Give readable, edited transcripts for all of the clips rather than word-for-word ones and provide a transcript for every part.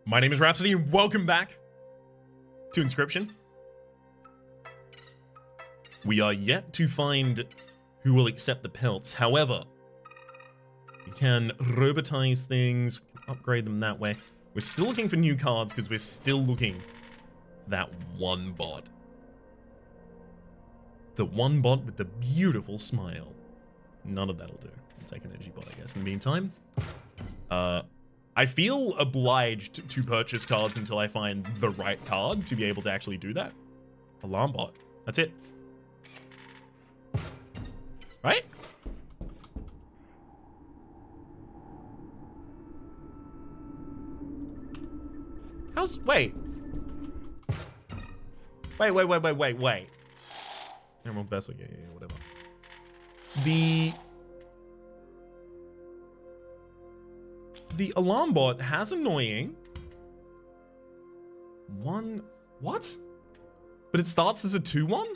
My name is Rhapsody, and welcome back to Inscryption. We are yet to find who will accept the pelts. However, we can robotize things, we can upgrade them that way. We're still looking for new cards because we're still looking for that one bot. The one bot with the beautiful smile. None of that'll do. I'll take an energy bot, I guess, in the meantime. I feel obliged to purchase cards until I find the right card to be able to actually do that. Alarm bot. That's it. Right? How's... Wait. Wait. Emerald Vessel. Yeah, whatever. The alarm bot has annoying. One... What? But it starts as a 2-1?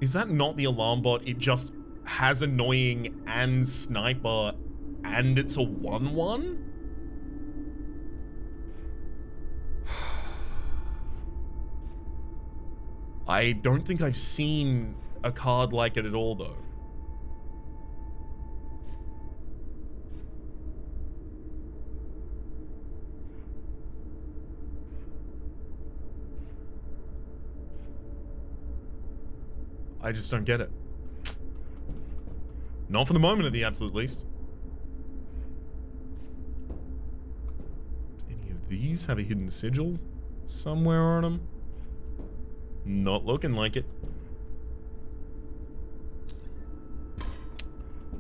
Is that not the alarm bot? It just has annoying and sniper and it's a 1-1? I don't think I've seen a card like it at all, though. I just don't get it. Not for the moment, at the absolute least. Do any of these have a hidden sigil somewhere on them? Not looking like it.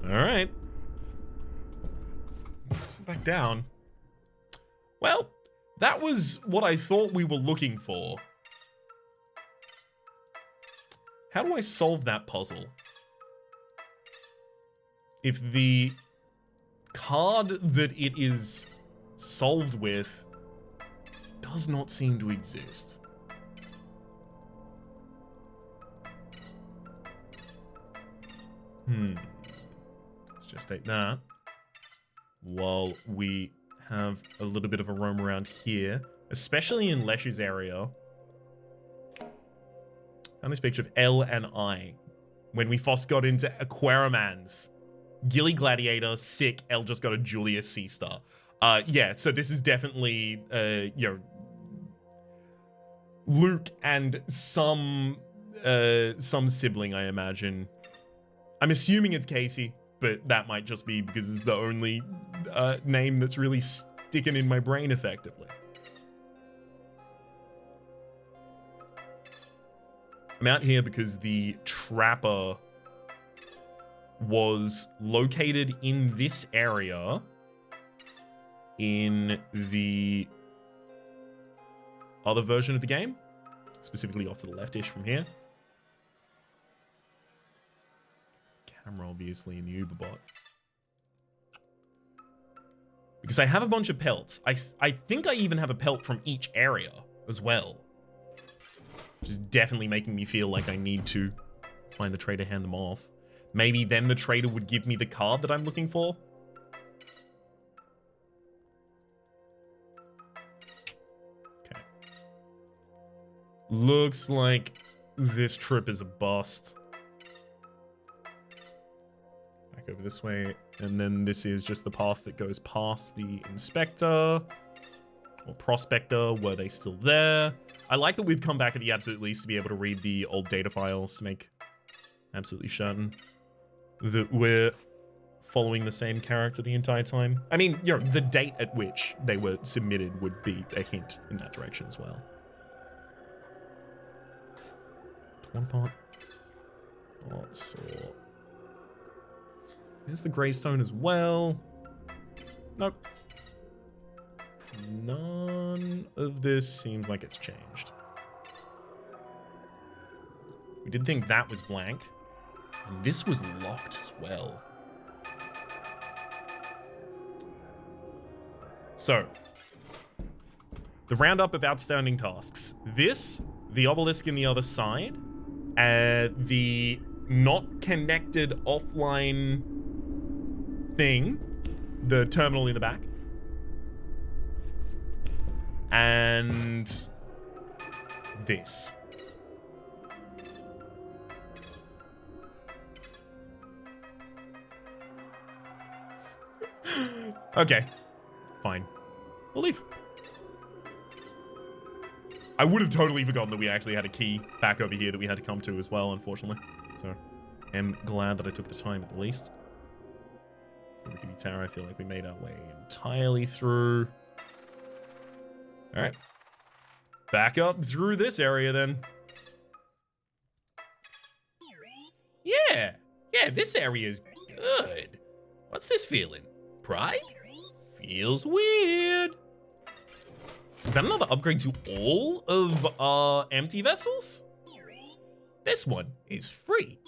Alright. Sit back down. Well, that was what I thought we were looking for. How do I solve that puzzle? If the card that it is solved with does not seem to exist. Let's just take that. While we have a little bit of a roam around here, especially in Lesh's area. And this picture of L and I. When we first got into Aquarimans. Gilly Gladiator, sick. L just got a Julius C-Star. Yeah, so this is definitely, you know, Luke and some sibling, I imagine. I'm assuming it's Casey, but that might just be because it's the only name that's really sticking in my brain effectively. I'm out here because the trapper was located in this area in the other version of the game, specifically off to the left-ish from here. Camera, obviously, in the Uber bot. Because I have a bunch of pelts. I think I even have a pelt from each area as well. Which is definitely making me feel like I need to find the trader, hand them off. Maybe then the trader would give me the card that I'm looking for. Okay. Looks like this trip is a bust. Back over this way. And then this is just the path that goes past the inspector. Or prospector. Were they still there? I like that we've come back at the absolute least to be able to read the old data files to make absolutely certain that we're following the same character the entire time. I mean, you know, the date at which they were submitted would be a hint in that direction as well. One part. Oh, so there's the gravestone as well. Nope. None of this seems like it's changed. We did think that was blank. And this was locked as well. So, the roundup of outstanding tasks. This, the obelisk in the other side, the not connected offline thing, the terminal in the back. And this. Okay, fine. We'll leave. I would have totally forgotten that we actually had a key back over here that we had to come to as well, unfortunately. So, I'm glad that I took the time at least. So the rickety tower, I feel like we made our way entirely through. All right. Back up through this area then. Yeah, this area is good. What's this feeling? Pride? Feels weird. Is that another upgrade to all of our empty vessels? This one is free.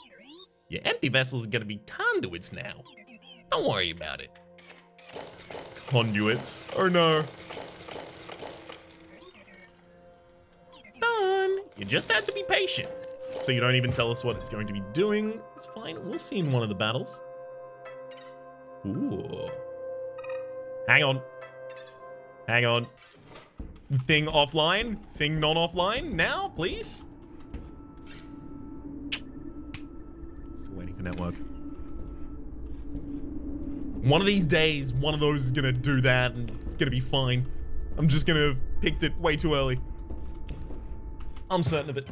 Your empty vessels are gonna be conduits now. Don't worry about it. Conduits? Oh no. Done. You just have to be patient. So you don't even tell us what it's going to be doing. It's fine. We'll see in one of the battles. Ooh. Hang on. Hang on. Thing offline. Thing non-offline. Now, please. Still waiting for network. One of these days, one of those is gonna do that, and it's gonna be fine. I'm just gonna have picked it way too early. I'm certain of it.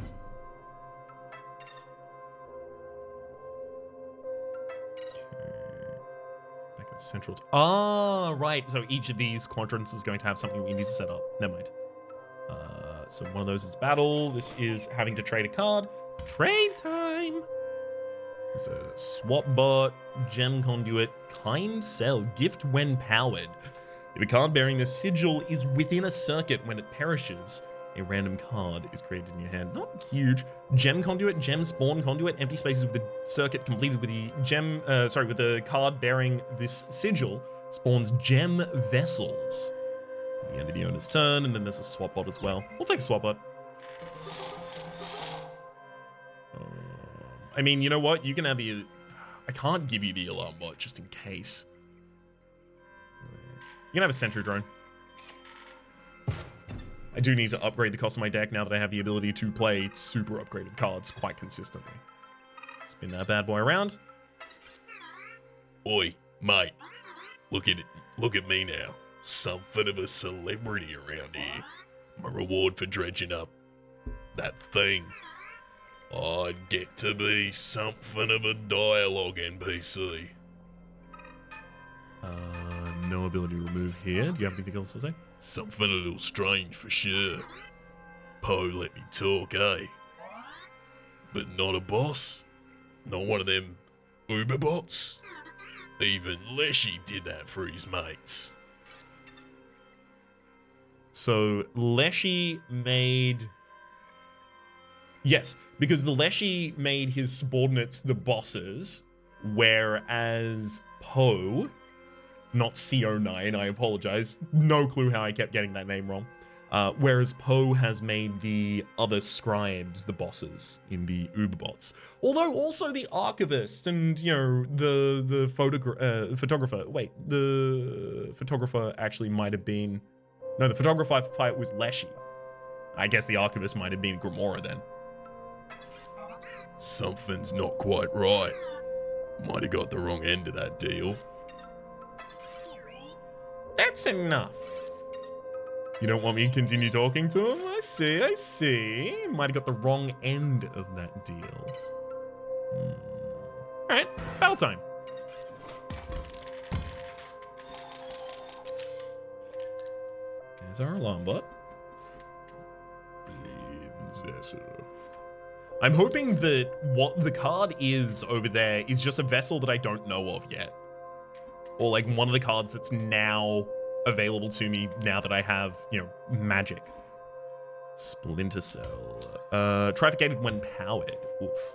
Central. Ah, right. So each of these quadrants is going to have something we need to set up. Never mind. So one of those is battle. This is having to trade a card. Trade time. There's a swap bot, gem conduit, kind sell, gift when powered. If a card bearing the sigil is within a circuit when it perishes, a random card is created in your hand. Not huge. Gem conduit, gem spawn conduit, empty spaces with the circuit completed with the with the card bearing this sigil spawns gem vessels. At the end of the owner's turn, and then there's a swap bot as well. We'll take a swap bot. I mean, you know what? You can have the... I can't give you the alarm bot just in case. You can have a sentry drone. I do need to upgrade the cost of my deck now that I have the ability to play super upgraded cards quite consistently. Spin that bad boy around. Oi, mate. Look at it. Look at me now. Something of a celebrity around here. My reward for dredging up that thing. I'd get to be something of a dialogue NPC. No ability to remove here. Do you have anything else to say? Something a little strange for sure. Poe let me talk, eh? But not a boss. Not one of them Uber bots. Even Leshy did that for his mates. So Leshy made... Yes, because the Leshy made his subordinates the bosses, whereas Poe, not CO9, I apologize, no clue how I kept getting that name wrong, whereas Poe has made the other scribes the bosses in the Uberbots. Although also the archivist and, you know, the photographer. Wait, the photographer actually might have been... No, the photographer fight was Leshy. I guess the archivist might have been Grimora then. Something's not quite right. Might have got the wrong end of that deal. That's enough. You don't want me to continue talking to him? I see. Might have got the wrong end of that deal. Alright, battle time. There's our alarm bot. I'm hoping that what the card is over there is just a vessel that I don't know of yet. Or like one of the cards that's now available to me now that I have, you know, magic. Splinter Cell. Trafficated when powered. Oof.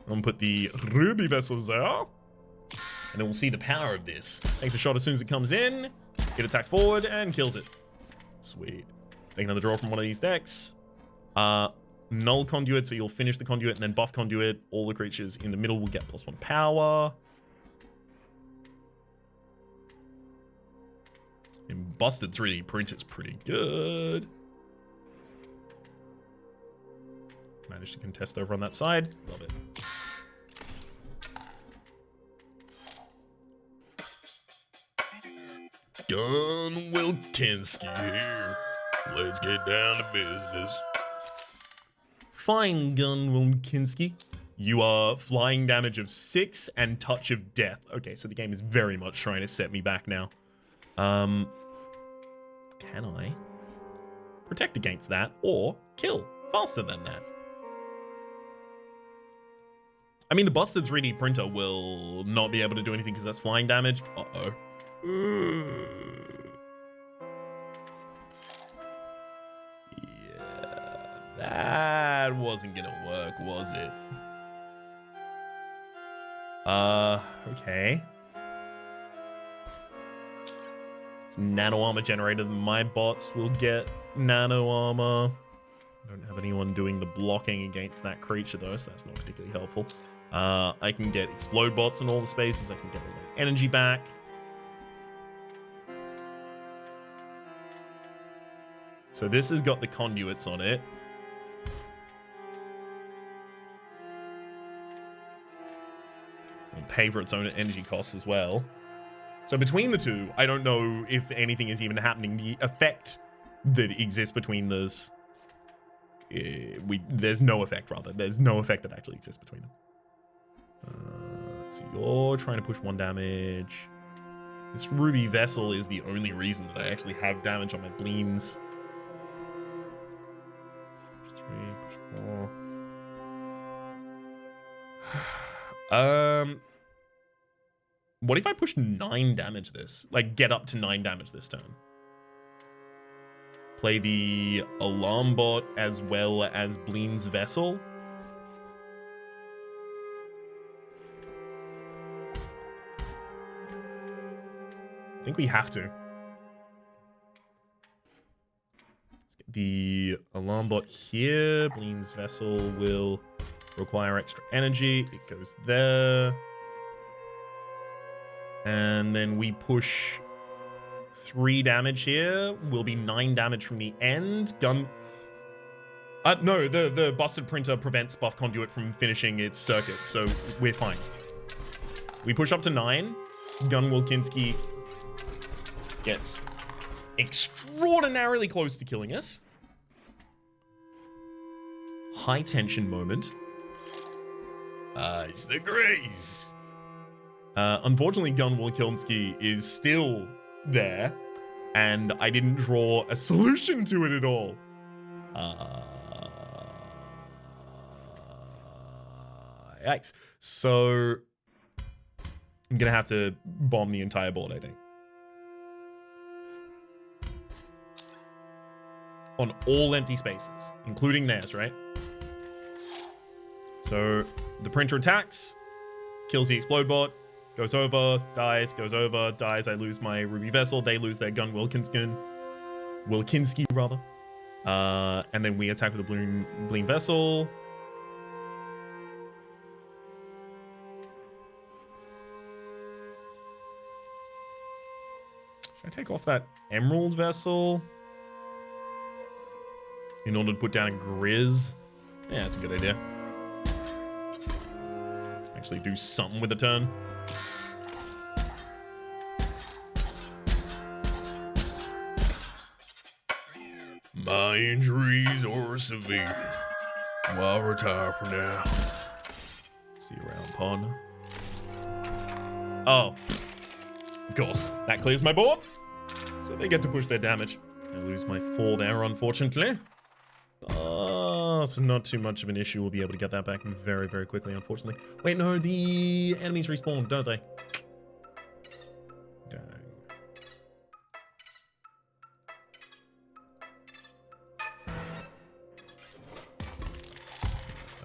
I'm gonna put the ruby vessels there. And then we'll see the power of this. Takes a shot as soon as it comes in. It attacks forward and kills it. Sweet. Take another draw from one of these decks. null conduit, so you'll finish the conduit, and then buff conduit. All the creatures in the middle will get +1 power. And busted 3D print is pretty good. Managed to contest over on that side. Love it. Gun Wilkinski here. Let's get down to business. Fine, Gun Wilkinski. You are flying damage of 6 and touch of death. Okay, so the game is very much trying to set me back now. Can I protect against that or kill faster than that? I mean, the busted 3D printer will not be able to do anything because that's flying damage. Uh-oh. Yeah, that wasn't gonna work, was it? Okay. It's nano armor generated. My bots will get nano armor. I don't have anyone doing the blocking against that creature though, so that's not particularly helpful. I can get explode bots in all the spaces. I can get all my energy back. So this has got the conduits on it. It'll pay for its own energy costs as well. So between the two, I don't know if anything is even happening. The effect that exists between those, there's no effect, rather. There's no effect that actually exists between them. So you're trying to push 1 damage. This ruby vessel is the only reason that I actually have damage on my bleens. Push 3, push 4. What if I push 9 damage this? Like, get up to 9 damage this turn. Play the alarm bot as well as Bleen's vessel. I think we have to. Let's get the alarm bot here. Bleen's vessel will require extra energy. It goes there. And then we push 3 damage here. Will be 9 damage from the end. Gun... no, the busted printer prevents buff conduit from finishing its circuit, so we're fine. We push up to 9. Gun Wilkinski gets extraordinarily close to killing us. High tension moment. It's the Greys. Unfortunately, Gun Wilkinski is still there, and I didn't draw a solution to it at all. Yikes. So I'm gonna have to bomb the entire board, I think. On all empty spaces, including theirs, right? So the printer attacks, kills the explode bot, goes over, dies, goes over, dies. I lose my ruby vessel. They lose their gun Wilkinski rather. And then we attack with the Bleen vessel. Should I take off that emerald vessel in order to put down a Grizz? Yeah, that's a good idea. Actually do something with the turn. My injuries are severe. I'll retire for now. See you around, pawn. Oh. Of course. That clears my board. So they get to push their damage. I lose my 4 there, unfortunately. It's not too much of an issue. We'll be able to get that back very, very quickly, unfortunately. Wait, no, the enemies respawn, don't they? Dang.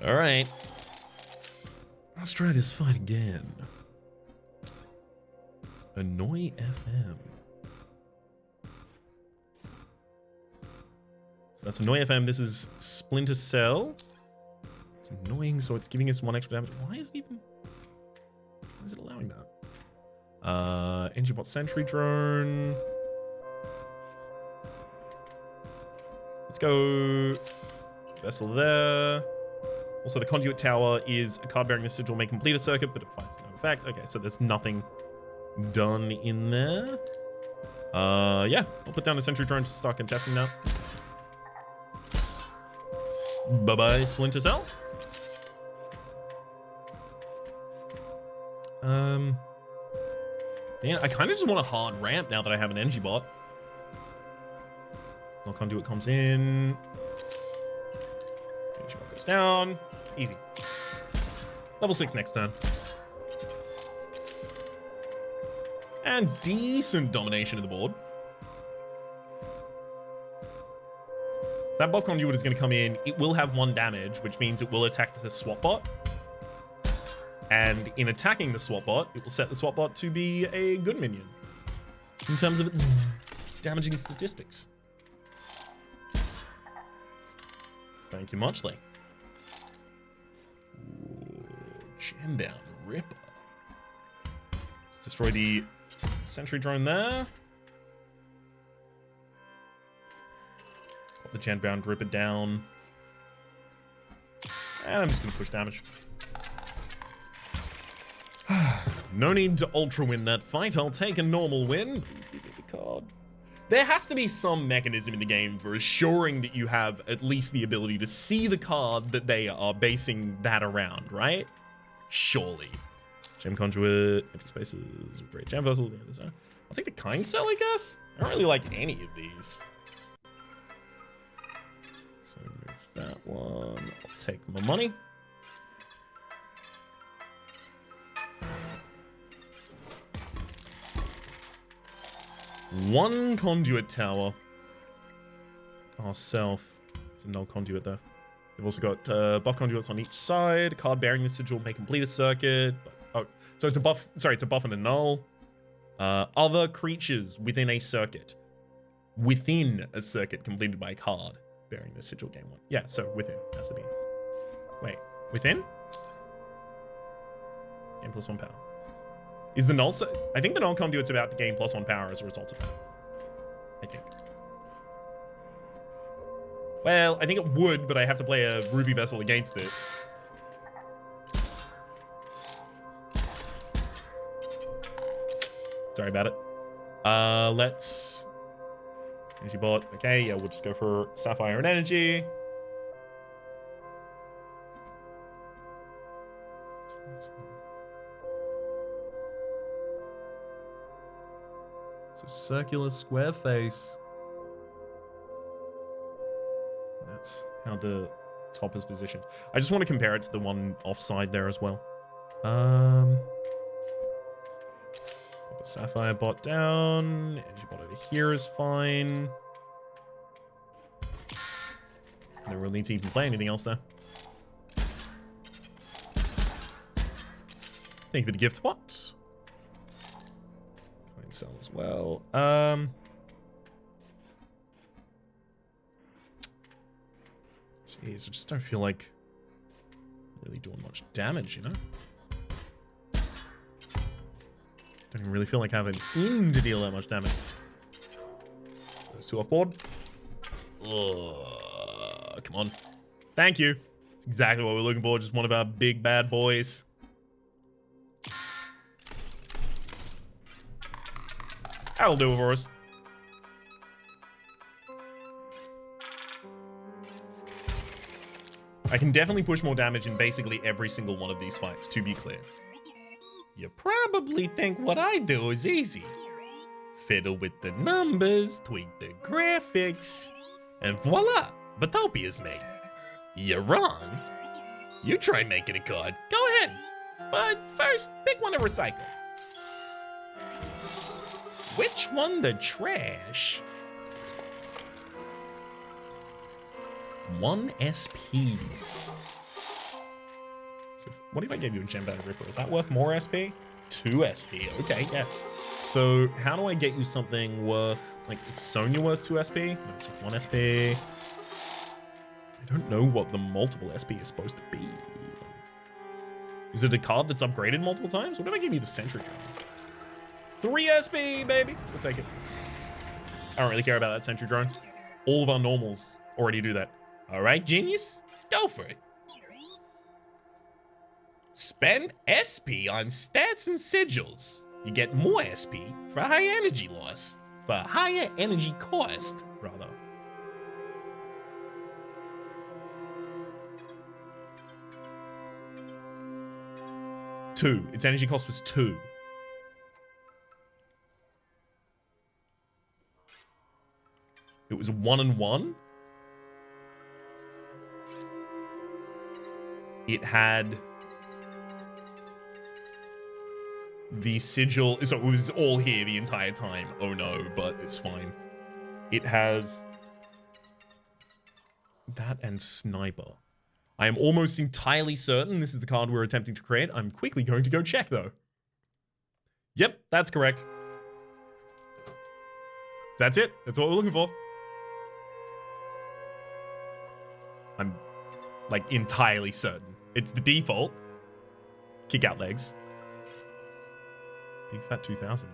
All right. Let's try this fight again. Annoy FM. So that's Annoy FM. This is Splinter Cell. It's annoying, so it's giving us 1 extra damage. Why is it allowing that? Engine bot sentry drone. Let's go. Vessel there. Also, the conduit tower is a card bearing the sigil may complete a circuit, but it finds no effect. Okay, so there's nothing done in there. Yeah, I'll put down a sentry drone to start contesting now. Bye-bye, Splinter Cell. Man, I kind of just want a hard ramp now that I have an energy bot. No conduit comes in. Energy bot goes down. Easy. Level 6 next turn. And decent domination of the board. That buff conduit is going to come in. It will have 1 damage, which means it will attack the swap bot. And in attacking the swap bot, it will set the swap bot to be a good minion in terms of its damaging statistics. Thank you muchly. Jam down, Ripper. Let's destroy the sentry drone there. Put the jam down, Ripper down. And I'm just going to push damage. No need to ultra win that fight. I'll take a normal win. Please give me the card. There has to be some mechanism in the game for assuring that you have at least the ability to see the card that they are basing that around, right? Surely. Gem conduit, empty spaces, great gem vessels. I'll take the kind cell, I guess. I don't really like any of these. So move that one. I'll take my money. One conduit tower. Ourself. There's a null conduit there. They've also got buff conduits on each side. Card bearing the sigil may complete a circuit. Oh, so it's a buff. Sorry, it's a buff and a null. Other creatures within a circuit. Within a circuit completed by a card bearing the sigil gain 1. Yeah, so within has to be. Wait, within? Gain +1 power. Is the null... I think the null conduit's about to gain +1 power as a result of that. I think. Well, I think it would, but I have to play a Ruby Vessel against it. Sorry about it. Let's... Energy bot. Okay, yeah, we'll just go for Sapphire and Energy. So circular square face. That's how the top is positioned. I just want to compare it to the one offside there as well. Put the Sapphire bot down. Energy bot over here is fine. No real need to even play anything else there. Thank you for the gift bot. Sell as well. Jeez, I just don't feel like really doing much damage, you know? Don't even really feel like I have an in to deal that much damage. Those 2 off board. Come on. Thank you. That's exactly what we're looking for. Just one of our big bad boys. That'll do it for us. I can definitely push more damage in basically every single one of these fights, to be clear. You probably think what I do is easy. Fiddle with the numbers, tweak the graphics, and voila, Batopia's made. You're wrong. You try making a card. Go ahead. But first, pick one to recycle. Which one the trash? 1 SP. So what if I gave you a Gem Battle Ripper? Is that worth more SP? 2 SP. Okay, yeah. So how do I get you something worth, like, is Sonya worth 2 SP? No, it's just 1 SP. I don't know what the multiple SP is supposed to be. Is it a card that's upgraded multiple times? What if I give you the Sentry Drone? 3 SP, baby. We'll take it. I don't really care about that Sentry Drone. All of our normals already do that. All right, genius, go for it. Spend SP on stats and sigils. You get more SP for high energy loss. For higher energy cost, rather. Two. Its energy cost was 2. It was 1 and 1. It had the sigil, so it was all here the entire time. Oh no, but it's fine. It has that and sniper. I am almost entirely certain this is the card we're attempting to create. I'm quickly going to go check though. Yep, that's correct. That's it. That's what we're looking for. I'm like entirely certain. It's the default. Kick out legs. Big Fat 2000.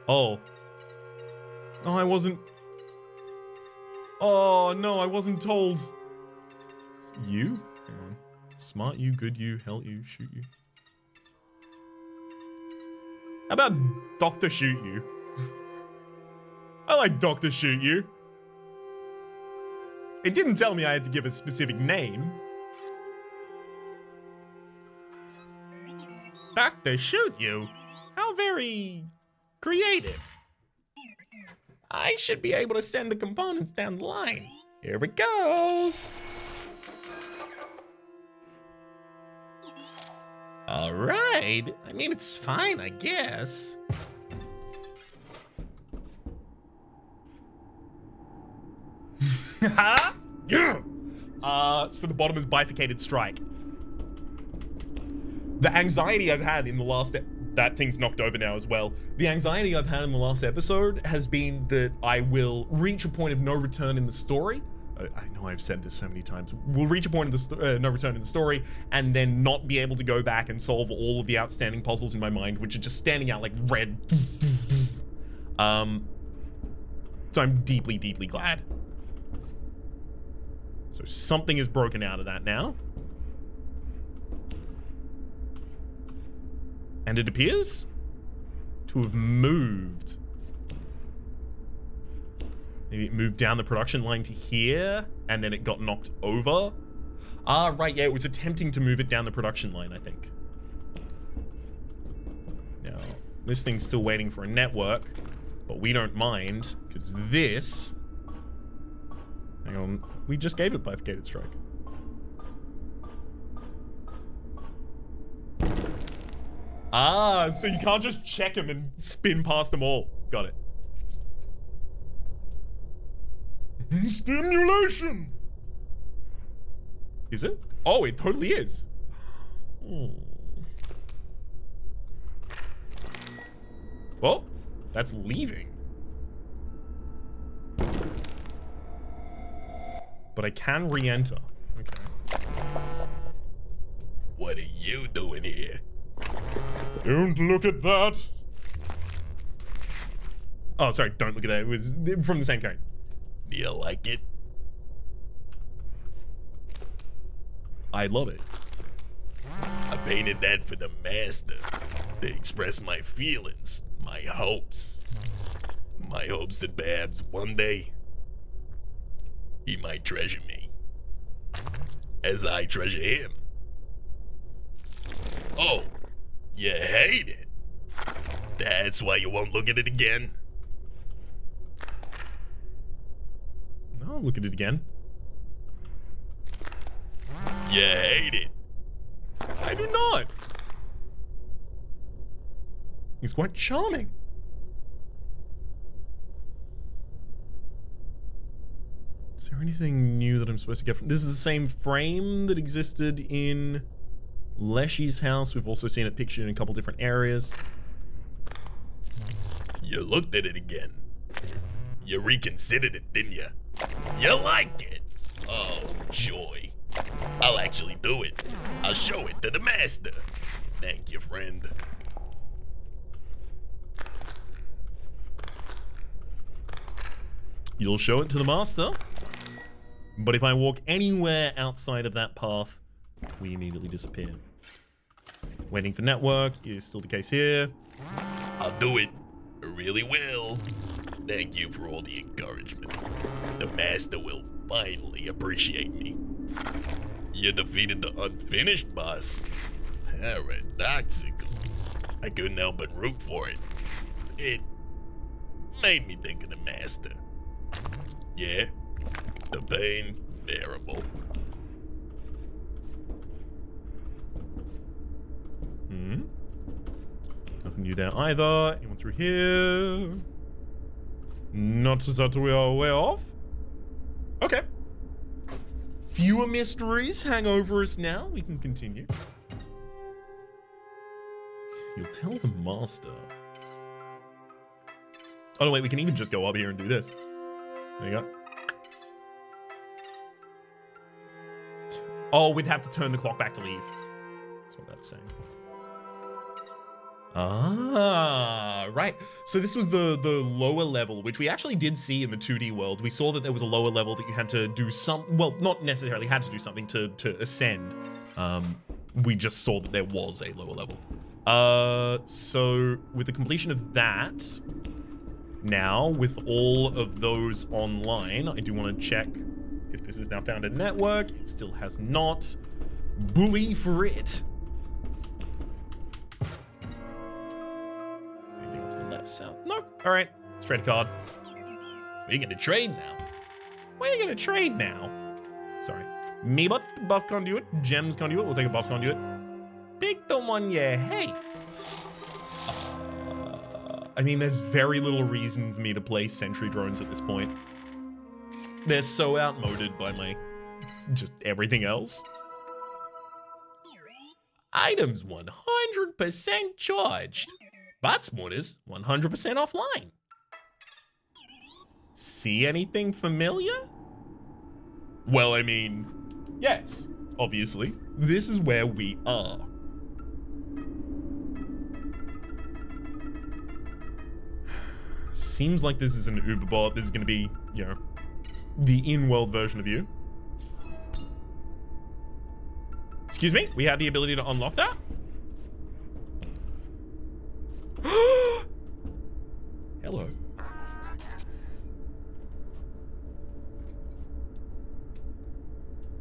Oh. Oh, I wasn't. Oh, no, I wasn't told. It's you? Hang on. Smart you, good you, hell you, shoot you. How about Dr. Shoot You? I like Dr. Shoot You. It didn't tell me I had to give a specific name. Dr. Shoot You? How very creative. I should be able to send the components down the line. Here it goes. All right. I mean, it's fine, I guess. Yeah. So the bottom is bifurcated strike. The anxiety I've had in the last that thing's knocked over now as well. The anxiety I've had in the last episode has been that I will reach a point of no return in the story. I know I've said this so many times. We'll reach a point of no return in the story and then not be able to go back and solve all of the outstanding puzzles in my mind, which are just standing out like red. So I'm deeply, deeply glad. So something is broken out of that now. And it appears to have moved. Maybe it moved down the production line to here, and then it got knocked over. Ah, right, yeah, it was attempting to move it down the production line, I think. Now, this thing's still waiting for a network, but we don't mind, because this... Hang on, we just gave it bifurcated strike. Ah, so you can't just check them and spin past them all. Got it. Stimulation! Is it? Oh, it totally is. Oh. Well, that's leaving. But I can re-enter. Okay. What are you doing here? Don't look at that. Oh, sorry, don't look at that. It was from the same character. Do you like it? I love it. I painted that for the master to express my feelings, my hopes. My hopes that perhaps one day he might treasure me as I treasure him. Oh, you hate it? That's why you won't look at it again? No, I'll look at it again. You hate it? I do not. He's quite charming. Is there anything new that I'm supposed to get from this? Is the same frame that existed in Leshy's house. We've also seen it pictured in a couple different areas. You looked at it again. You reconsidered it, didn't you? You like it. Oh, joy. I'll actually do it. I'll show it to the master. Thank you, friend. You'll show it to the master. But if I walk anywhere outside of that path, we immediately disappear. Waiting for network is still the case here. I'll do it. I really will. Thank you for all the encouragement. The master will finally appreciate me. You defeated the unfinished boss. Paradoxical. I couldn't help but root for it. It made me think of the master. Yeah, the pain bearable. Nothing new there either. Anyone through here? Not that we are aware of. Okay. Fewer mysteries hang over us now. We can continue. You'll tell the master. Oh no, wait, we can even just go up here and do this. There you go. Oh, we'd have to turn the clock back to leave. That's what that's saying. Ah, right. So this was the lower level, which we actually did see in the 2D world. We saw that there was a lower level that you had to do well, not necessarily had to do something to ascend. We just saw that there was a lower level. So with the completion of that, now with all of those online, I do want to check if this has now found a network. It still has not. Bully for it. Anything off the left, south? Nope. All right. Straight card. We're gonna trade now. We're gonna trade now. Sorry. Meebot, buff conduit, gems conduit. We'll take a buff conduit. Pick the one, yeah. Hey. I mean, there's very little reason for me to play sentry drones at this point. They're so outmoded by my just everything else. Items 100% charged. But spawners 100% offline. See anything familiar? Well, I mean, yes, obviously. This is where we are. Seems like this is an Uberbot. This is going to be, you know, the in-world version of you. Excuse me? We have the ability to unlock that? Hello.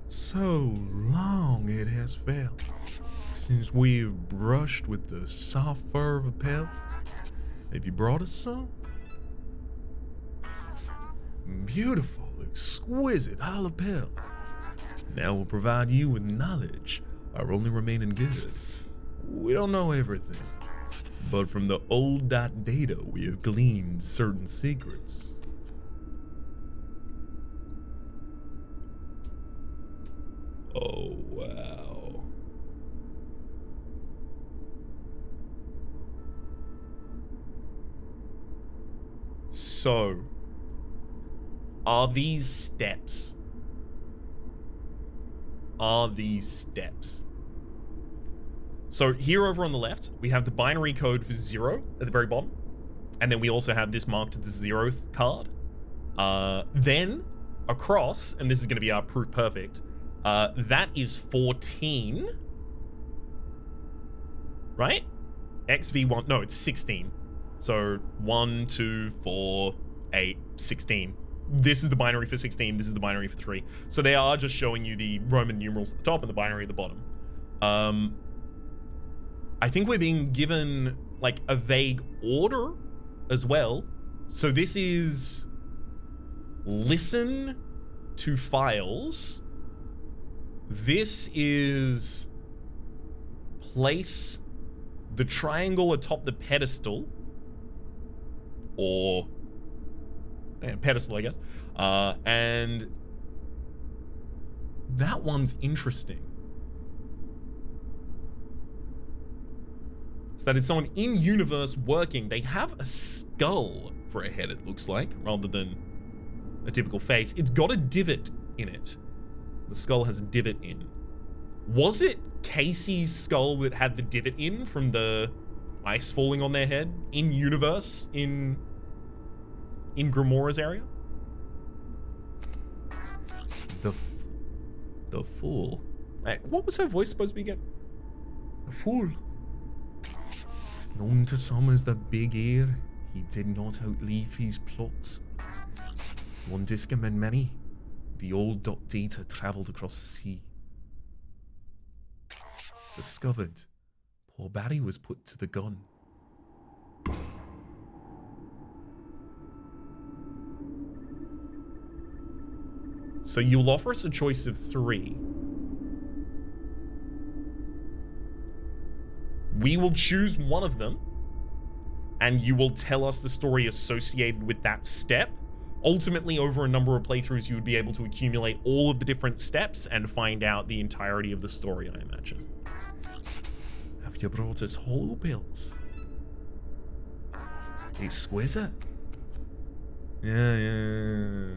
So long it has felt since we've brushed with the soft fur of a pelt. Have you brought us some? Beautiful, exquisite hollow pelt. Now we'll provide you with knowledge, our only remaining good. We don't know everything, but from the old data we have gleaned certain secrets. Oh, wow. So, are these steps? So here over on the left, we have the binary code for 0 at the very bottom. And then we also have this marked to the 0th card. Then across, and this is going to be our proof perfect, that is 14. Right? XV1, no, it's 16. So 1, 2, 4, 8, 16. This is the binary for 16, this is the binary for 3. So they are just showing you the Roman numerals at the top and the binary at the bottom. I think we're being given like a vague order as well. So this is listen to files. This is place the triangle atop the pedestal. Or pedestal, I guess. And that one's interesting. So that is someone in universe working. They have a skull for a head, it looks like, rather than a typical face. It's got a divot in it. The skull has a divot in. Was it Casey's skull that had the divot in from the ice falling on their head in universe in Grimora's area? The fool. What was her voice supposed to be again? The fool. Known to some as the Big Ear, he did not outlive his plots. One disc among many, the old data travelled across the sea. Discovered, poor Barry was put to the gun. So you'll offer us a choice of 3. We will choose one of them, and you will tell us the story associated with that step. Ultimately, over a number of playthroughs, you would be able to accumulate all of the different steps and find out the entirety of the story, I imagine. Have you brought us hollow pills? Exquisite. Yeah.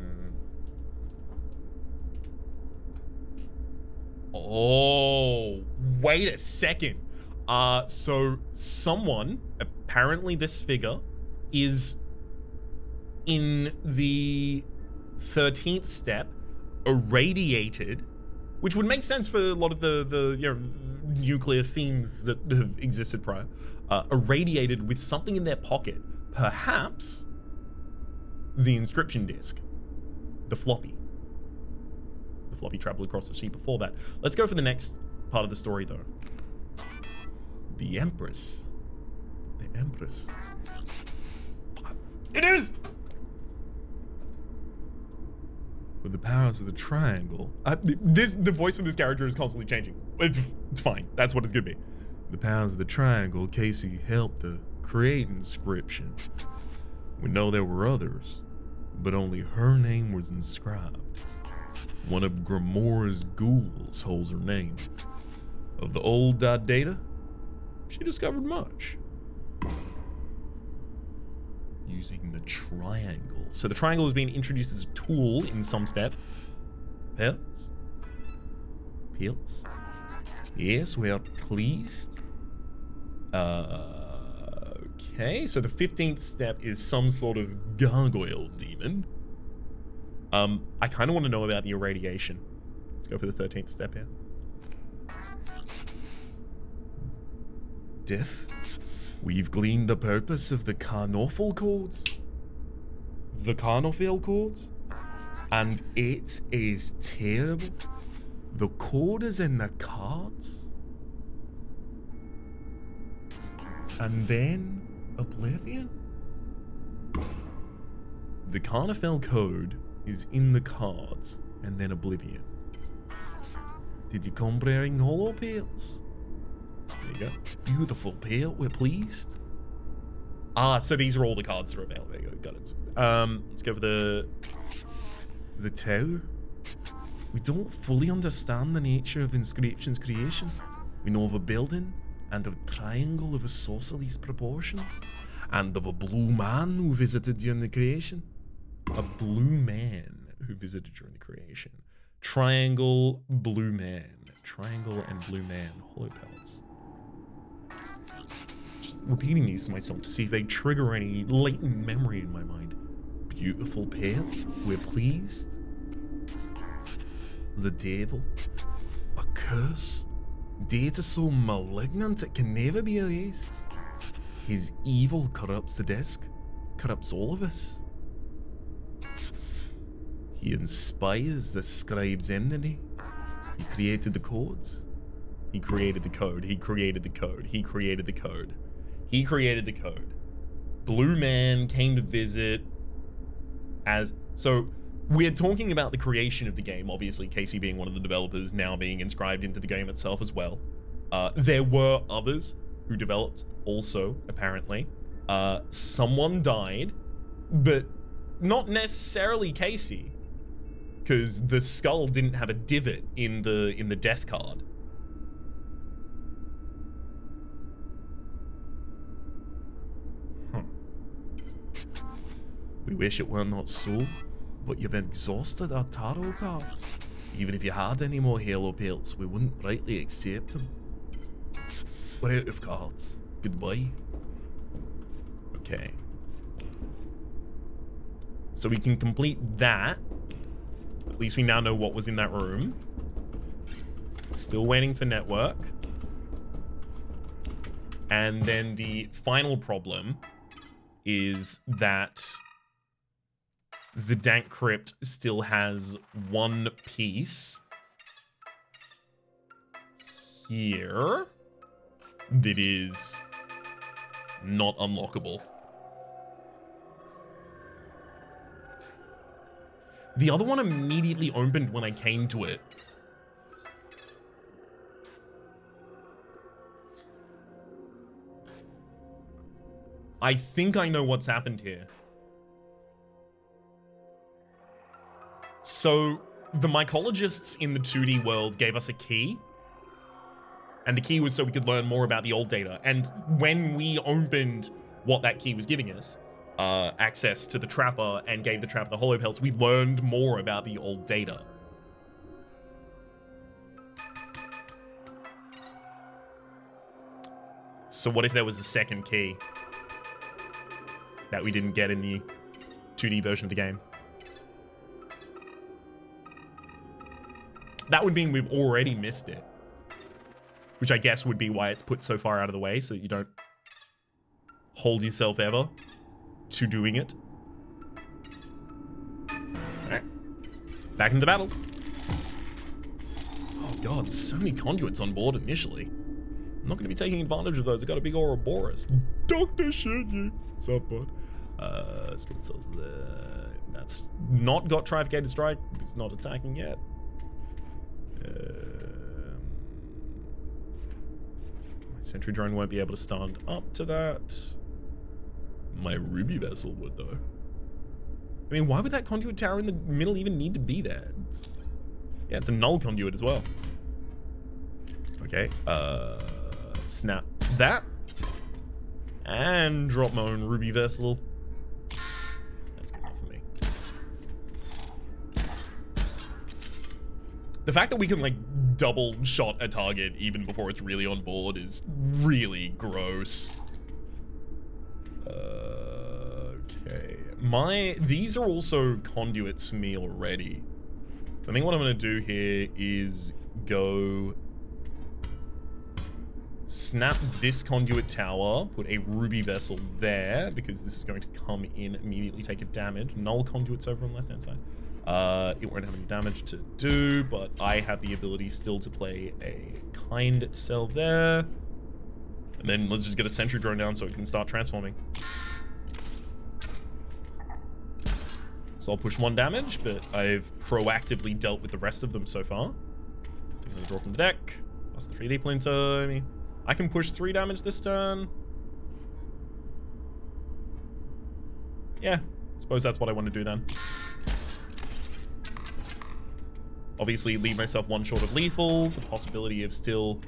Oh, wait a second. So someone, apparently this figure, is in the 13th step, irradiated, which would make sense for a lot of the you know, nuclear themes that have existed prior, irradiated with something in their pocket, perhaps the inscription disc, the floppy traveled across the sea before that. Let's go for the next part of the story, though. The Empress. The Empress. It is! With the powers of the triangle. The voice of this character is constantly changing. It's fine. That's what it's gonna be. The powers of the triangle, Casey helped to create Inscryption. We know there were others, but only her name was inscribed. One of Grimora's ghouls holds her name. Of the old data, she discovered much. Using the triangle. So the triangle has been introduced as a tool in some step. Pills? Pills? Yes, we are pleased. Okay, so the 15th step is some sort of gargoyle demon. I kind of want to know about the irradiation. Let's go for the 13th step here. Death. We've gleaned the purpose of the Carnophil codes. The Carnophil codes? And it is terrible. The code is in the cards. And then Oblivion? The Carnophil code is in the cards, and then Oblivion. Did you come bearing hollow pills? There you go. Beautiful pale, we're pleased. So these are all the cards that are available. There you go, got it. Let's go for the tower. We don't fully understand the nature of Inscryption's creation. We know of a building and a triangle of isosceles proportions, and of a blue man who visited during the creation. A blue man who visited during the creation. Triangle, blue man. Triangle and blue man. Hollow pellets. Just repeating these to myself to see if they trigger any latent memory in my mind. Beautiful pale. We're pleased. The devil. A curse. Data so malignant it can never be erased. His evil corrupts the disc. Corrupts all of us. He inspires the scribe's enmity. He created the codes. He created the code. He created the code. He created the code. He created the code. Blue Man came to visit as... So, we're talking about the creation of the game, obviously Casey being one of the developers, now being inscribed into the game itself as well. There were others who developed also, apparently. Someone died, but not necessarily Casey. Because the skull didn't have a divot in the death card. We wish it were not so, but you've exhausted our tarot cards. Even if you had any more Halo pills, we wouldn't rightly accept them. We're out of cards. Goodbye. Okay. So we can complete that. At least we now know what was in that room. Still waiting for network. And then the final problem is that the dank crypt still has one piece here that is not unlockable. The other one immediately opened when I came to it. I think I know what's happened here. So, the mycologists in the 2D world gave us a key. And the key was so we could learn more about the old data. And when we opened what that key was giving us, access to the Trapper, and gave the Trapper the Hollow Pelts, we learned more about the old data. So what if there was a second key that we didn't get in the 2D version of the game? That would mean we've already missed it. Which I guess would be why it's put so far out of the way, so that you don't hold yourself ever to doing it. Alright. Back into the battles. Oh god, so many conduits on board initially. I'm not going to be taking advantage of those. I got a big Ouroboros. Dr. Shinji. What's up, bud? Split cells there. That's not got Trifurcated Strike because it's not attacking yet. My Sentry Drone won't be able to stand up to that. My Ruby Vessel would, though. I mean, why would that conduit tower in the middle even need to be there? Yeah, it's a null conduit as well. Okay, snap that. And drop my own Ruby Vessel. That's good enough for me. The fact that we can, like, double shot a target even before it's really on board is really gross. Okay. These are also conduits for me already. So I think what I'm gonna do here is go snap this conduit tower, put a Ruby Vessel there, because this is going to come in, immediately take a damage. Null conduits over on the left-hand side. It won't have any damage to do, but I have the ability still to play a kind cell there. And then let's just get a Sentry Drone down so it can start transforming. So I'll push 1 damage, but I've proactively dealt with the rest of them so far. I'm gonna draw from the deck. Plus the 3D plinter. I mean, I can push 3 damage this turn. Yeah, suppose that's what I want to do then. Obviously, leave myself 1 short of lethal. The possibility of still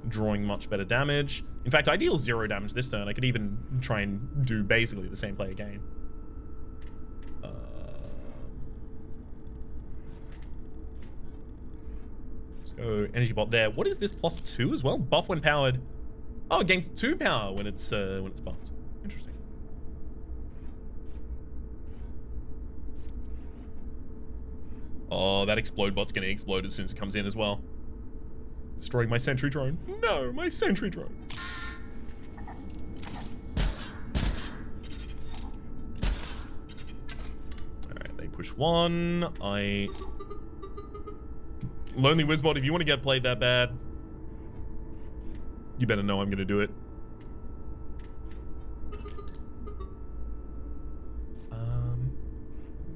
drawing much better damage. In fact, I deal 0 damage this turn. I could even try and do basically the same play again. Let's go energy bot there. What is this +2 as well? Buff when powered. Oh, it gains 2 power when it's buffed. Interesting. Oh, that explode bot's gonna explode as soon as it comes in as well. Destroying my Sentry Drone. No, my Sentry Drone. Alright, they push 1. Lonely Wizbot, if you want to get played that bad, you better know I'm gonna do it.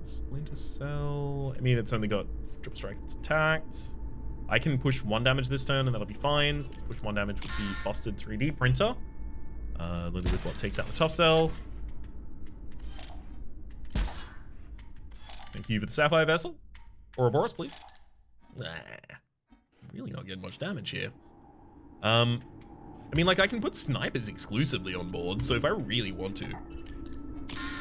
Splinter Cell. I mean, it's only got triple strike. It's attacked. I can push 1 damage this turn, and that'll be fine. So push 1 damage with the busted 3D printer. Lonely Wizbot takes out the tough cell. Thank you for the Sapphire Vessel. Ouroboros, please. Nah, really not getting much damage here. I mean, like, I can put snipers exclusively on board, so if I really want to,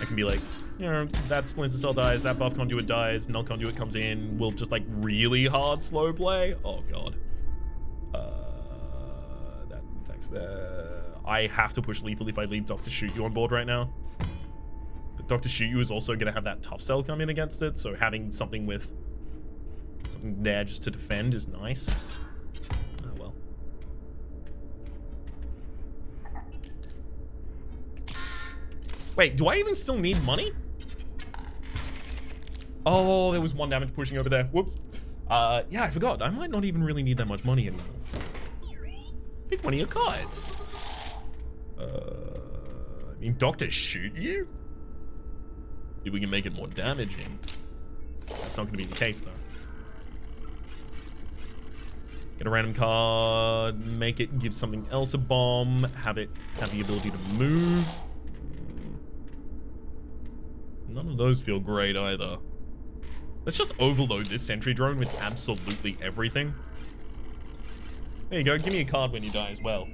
I can be like, you know, that Splinter Cell dies, that buff conduit dies, null conduit comes in, we'll just like really hard slow play. Oh god. That attacks there. I have to push lethal if I leave Dr. Shoot You on board right now. But Dr. Shoot You is also going to have that tough cell come in against it, so having something with something there just to defend is nice. Oh well. Wait, do I even still need money? Oh, there was 1 damage pushing over there. Whoops. Yeah, I forgot. I might not even really need that much money anymore. Pick one of your cards. I mean, Doctor Shoot You? If we can make it more damaging. That's not going to be the case, though. Get a random card, make it give something else a bomb, have it have the ability to move. None of those feel great either. Let's just overload this sentry drone with absolutely everything. There you go, give me a card when you die as well.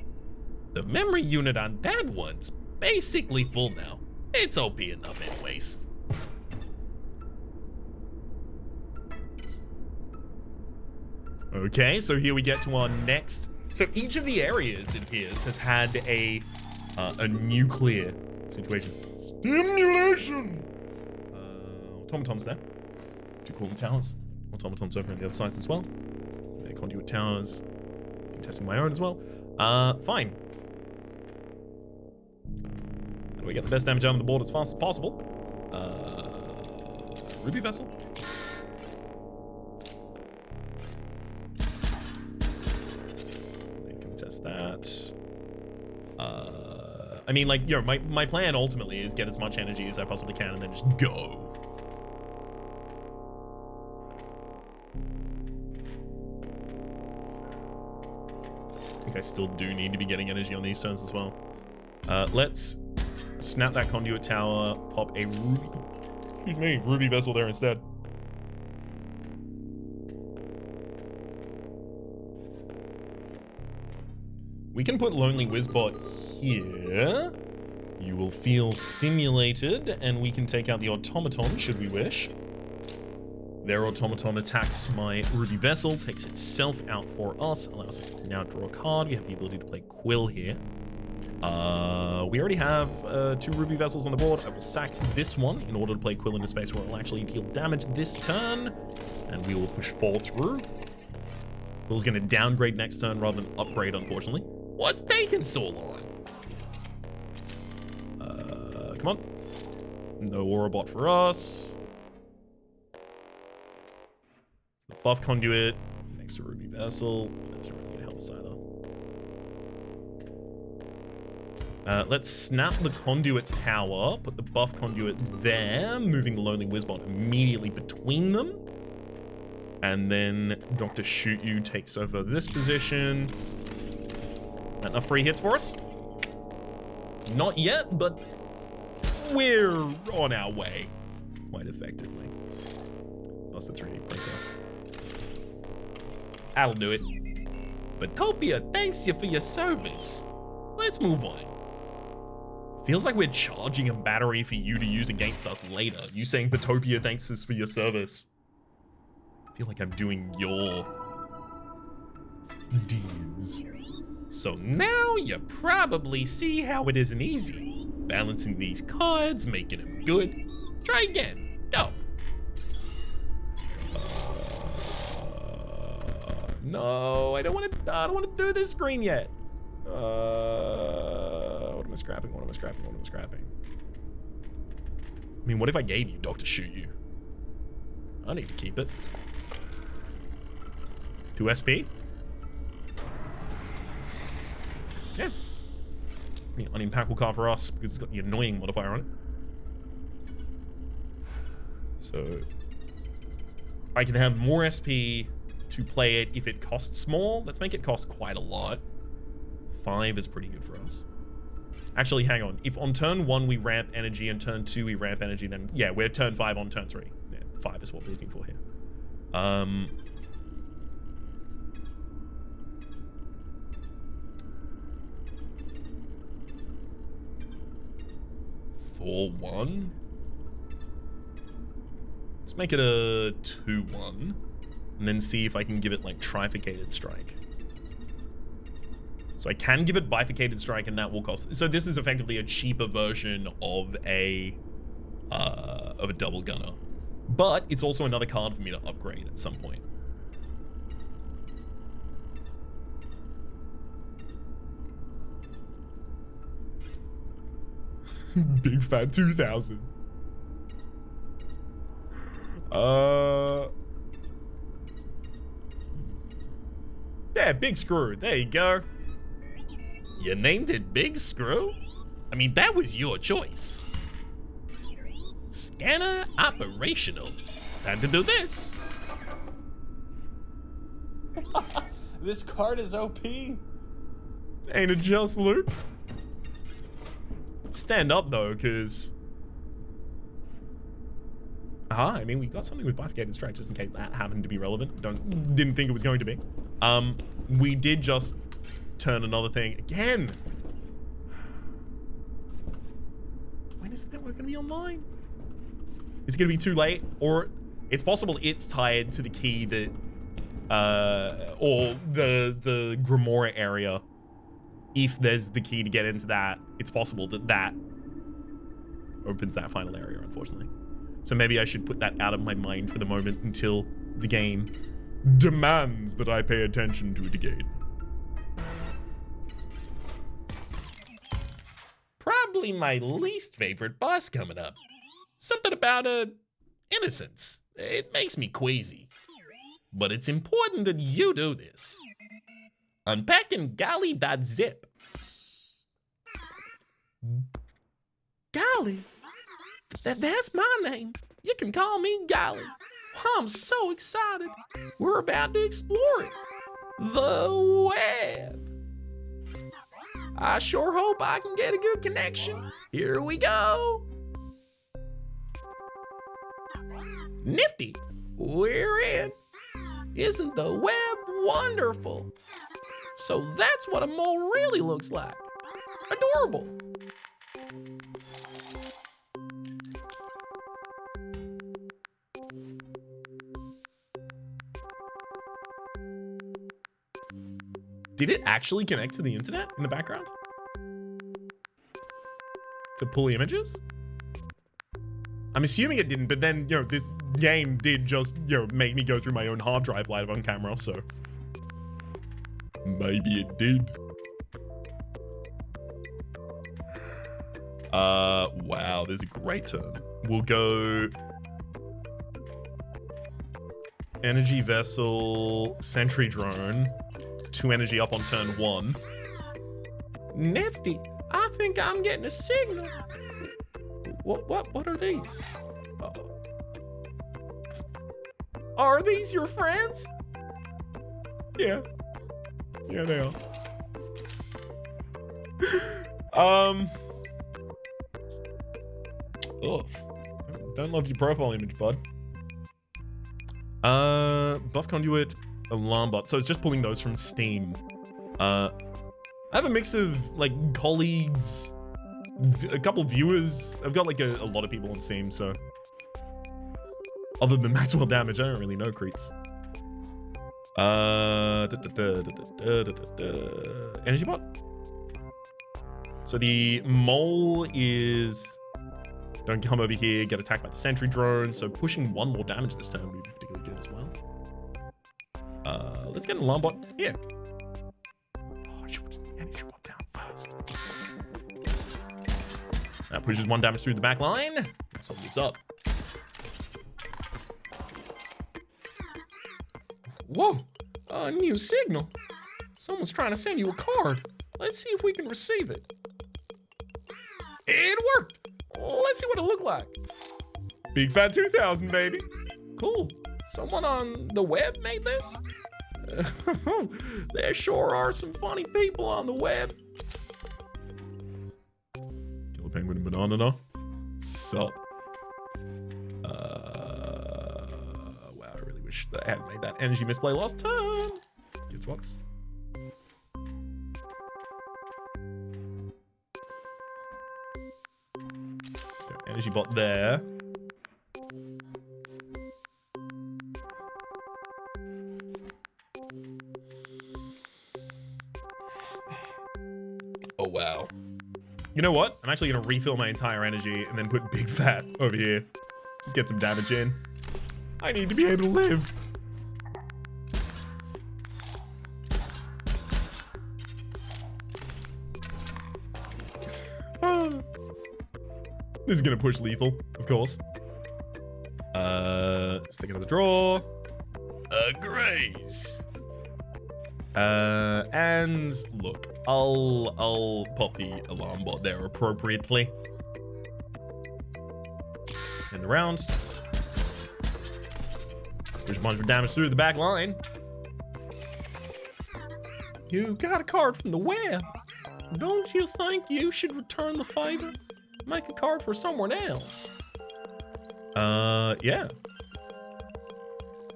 The memory unit on that one's basically full now. It's OP enough anyways. Okay, so here we get to our next. So each of the areas, it appears, has had a nuclear situation. Stimulation! Automatons there. 2 cooling towers. Automatons over on the other sides as well. Their conduit towers. Testing my own as well. Fine. How do we get the best damage out of the board as fast as possible? Ruby Vessel. They can test that. I mean, like, you know, my plan ultimately is get as much energy as I possibly can and then just go. I think I still do need to be getting energy on these turns as well. Let's snap that conduit tower, pop a ruby vessel there instead. We can put Lonely Wizbot here. You will feel stimulated, and we can take out the automaton should we wish. Their automaton attacks my ruby vessel, takes itself out for us, allows us to now draw a card. We have the ability to play Quill here. We already have 2 ruby vessels on the board. I will sack this one in order to play Quill in a space where it will actually deal damage this turn, and we will push 4 through. Quill's going to downgrade next turn rather than upgrade, unfortunately. What's taking so long? Come on. No Aurobot for us. The buff conduit next to ruby vessel. That's not really going to help us either. Let's snap the conduit tower, put the buff conduit there, moving the Lonely Wizbot immediately between them. And then Dr. Shoot You takes over this position. Not enough free hits for us? Not yet, but we're on our way quite effectively. Plus the 3D printer. That'll do it. Batopia thanks you for your service. Let's move on. Feels like we're charging a battery for you to use against us later. You saying Batopia thanks us for your service. I feel like I'm doing your deeds. So now you probably see how it isn't easy. Balancing these cards, making them good. Try again. Go. No, I don't want to do this screen yet. What am I scrapping? What am I scrapping? What am I scrapping? I mean, what if I gave you Dr. Shoot You? I need to keep it. 2 SP? Yeah. The unimpactful card for us because it's got the annoying modifier on it. So I can have more SP to play it if it costs more. Let's make it cost quite a lot. 5 is pretty good for us. Actually, hang on. If on turn 1 we ramp energy and turn 2 we ramp energy, then yeah, we're turn 5 on turn 3. Yeah, 5 is what we're looking for here. 4-1. make it a 2-1. And then see if I can give it like trifurcated strike. So I can give it bifurcated strike, and that will cost. So this is effectively a cheaper version of a double gunner, but it's also another card for me to upgrade at some point. Big fat 2000. Yeah, Big Screw. There you go. You named it Big Screw? I mean, that was your choice. Scanner operational. Time to do this. This card is OP. Ain't it just, Luke? Stand up though, because I mean, we got something with bifurcated strike just in case that happened to be relevant. Didn't think it was going to be. We did just turn another thing again. When is the network gonna be online? Is it gonna be too late? Or it's possible it's tied to the key that or the Grimoire area. If there's the key to get into that, it's possible that that opens that final area, unfortunately. So maybe I should put that out of my mind for the moment until the game demands that I pay attention to it again. Probably my least favorite boss coming up. Something about innocence. It makes me queasy. But it's important that you do this. Unpacking Golly.zip. Golly? That's my name. You can call me Golly. I'm so excited. We're about to explore it. The web. I sure hope I can get a good connection. Here we go. Nifty. We're in. Isn't the web wonderful? So that's what a mole really looks like. Adorable. Did it actually connect to the internet in the background? To pull images? I'm assuming it didn't, but then, you know, this game did just, you know, make me go through my own hard drive live on camera, so. Maybe it did. Wow, there's a great turn. We'll go energy vessel, sentry drone, 2 energy up on turn 1. Nifty, I think I'm getting a signal. What are these? Are these your friends? Yeah. Yeah, they are. Oof. Don't love your profile image, bud. Buff conduit, alarm bot. So it's just pulling those from Steam. I have a mix of like colleagues, a couple viewers. I've got like a lot of people on Steam, so other than Maxwell damage, I don't really know creeps. Energy bot. So the mole is don't come over here, get attacked by the sentry drone. So pushing 1 more damage this turn would be particularly good as well. Let's get an alarm bot here. Oh, I should put the energy bot down first. That pushes 1 damage through the back line. That's what moves up. Whoa, a new signal. Someone's trying to send you a card. Let's see if we can receive it. It worked. Let's see what it looked like. Big fat 2000, baby. Cool. Someone on the web made this? There sure are some funny people on the web. Killer penguin and banana, no? Sup. Wow, I really wish that I hadn't made that energy misplay last turn. Good box. Let's go energy bot there. wow. You know what? I'm actually going to refill my entire energy and then put Big Fat over here. Just get some damage in. I need to be able to live. This is going to push lethal, of course. Stick it in the drawer. Grace. And look, I'll pop the alarm bot there appropriately. End the round. Push a bunch of damage through the back line. You got a card from the web. Don't you think you should return the favor? Make a card for someone else. Yeah.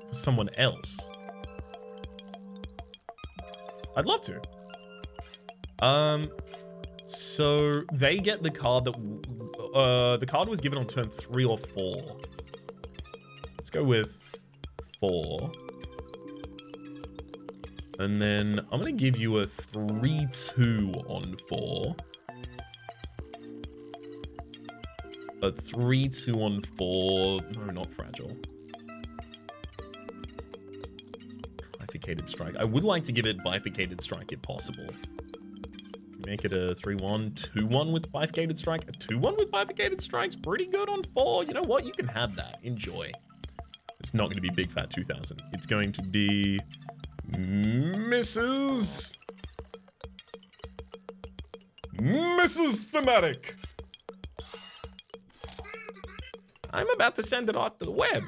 For someone else. I'd love to. So they get the card that the card was given on turn 3 or 4. Let's go with 4. And then I'm gonna give you a 3/2 on 4. A 3/2 on 4. No, not fragile. Bifurcated strike. I would like to give it bifurcated strike if possible. Make it a 3/1, 2/1 with bifurcated strike. A 2/1 with bifurcated strike's pretty good on 4. You know what? You can have that. Enjoy. It's not going to be Big Fat 2000. It's going to be Mrs. Thematic. I'm about to send it off to the web.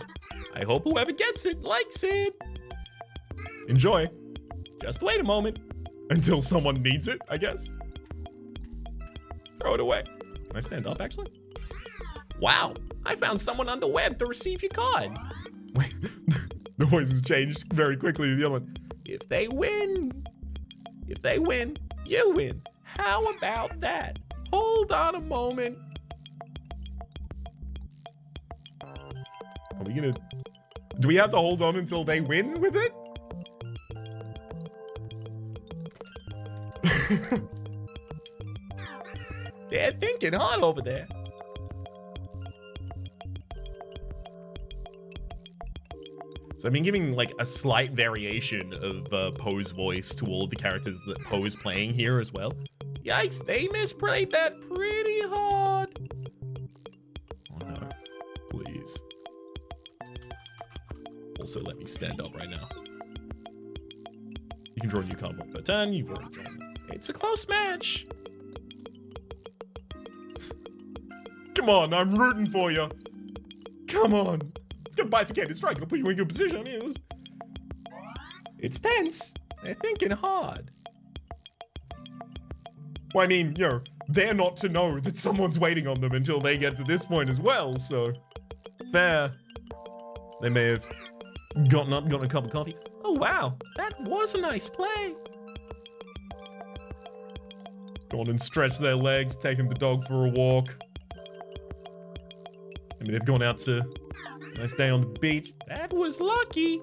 I hope whoever gets it likes it. Enjoy. Just wait a moment. Until someone needs it, I guess. Throw it away. Can I stand up, actually? Wow. I found someone on the web to receive your card. Wait. The voice has changed very quickly to the other one. If they win, you win. How about that? Hold on a moment. Are we gonna... Do we have to hold on until they win with it? They're thinking hard over there. So I've been giving like a slight variation of Poe's voice to all of the characters that Poe is playing here as well. Yikes, they misplayed that pretty hard. Oh no, please. Also, let me stand up right now. You can draw a new card one per turn. You've already drawn. It's a close match. Come on, I'm rooting for you. Come on. It's gonna bifurcated strike. It'll put you in a good position. I mean, it's tense. They're thinking hard. Well, I mean, you know, they're not to know that someone's waiting on them until they get to this point as well, so fair. They may have gotten up, gotten a cup of coffee. Oh, wow. That was a nice play. Gone and stretched their legs, taken the dog for a walk. Maybe they've gone out to a nice day on the beach. That was lucky.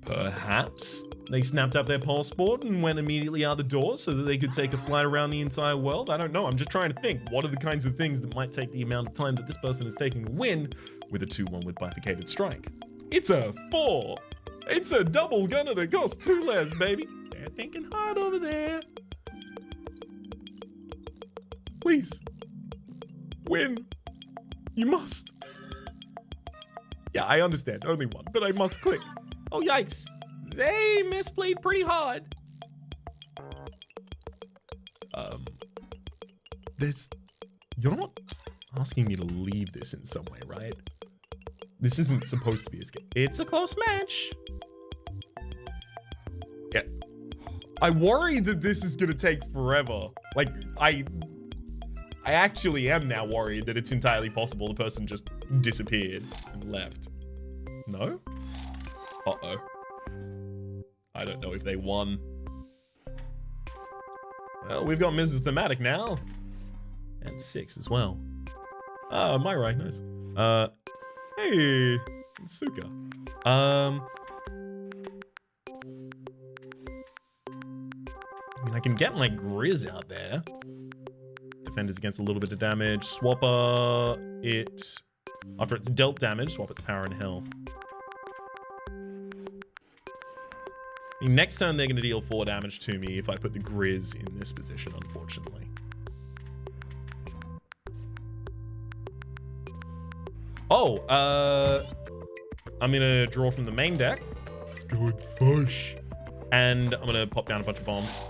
Perhaps they snapped up their passport and went immediately out the door so that they could take a flight around the entire world. I don't know. I'm just trying to think. What are the kinds of things that might take the amount of time that this person is taking to win with a 2/1 with bifurcated strike? It's a 4. It's a double gunner that costs 2 less, baby. They're thinking hard over there. Please. Win. You must. Yeah, I understand. Only one, but I must click. Oh, yikes. They misplayed pretty hard. You're not asking me to leave this in some way, right? This isn't supposed to be a skip. It's a close match. Yeah. I worry that this is gonna take forever. Like, I actually am now worried that it's entirely possible the person just disappeared and left. No? Uh-oh. I don't know if they won. Well, we've got Mrs. Thematic now. And 6 as well. Ah, my right, nice. Hey, Suka. I mean, I can get my Grizz out there. Defenders against a little bit of damage. Swapper it. After it's dealt damage, swap its power and health. I mean, next turn, they're going to deal 4 damage to me if I put the Grizz in this position, unfortunately. Oh, I'm going to draw from the main deck. Good fish. And I'm going to pop down a bunch of bombs.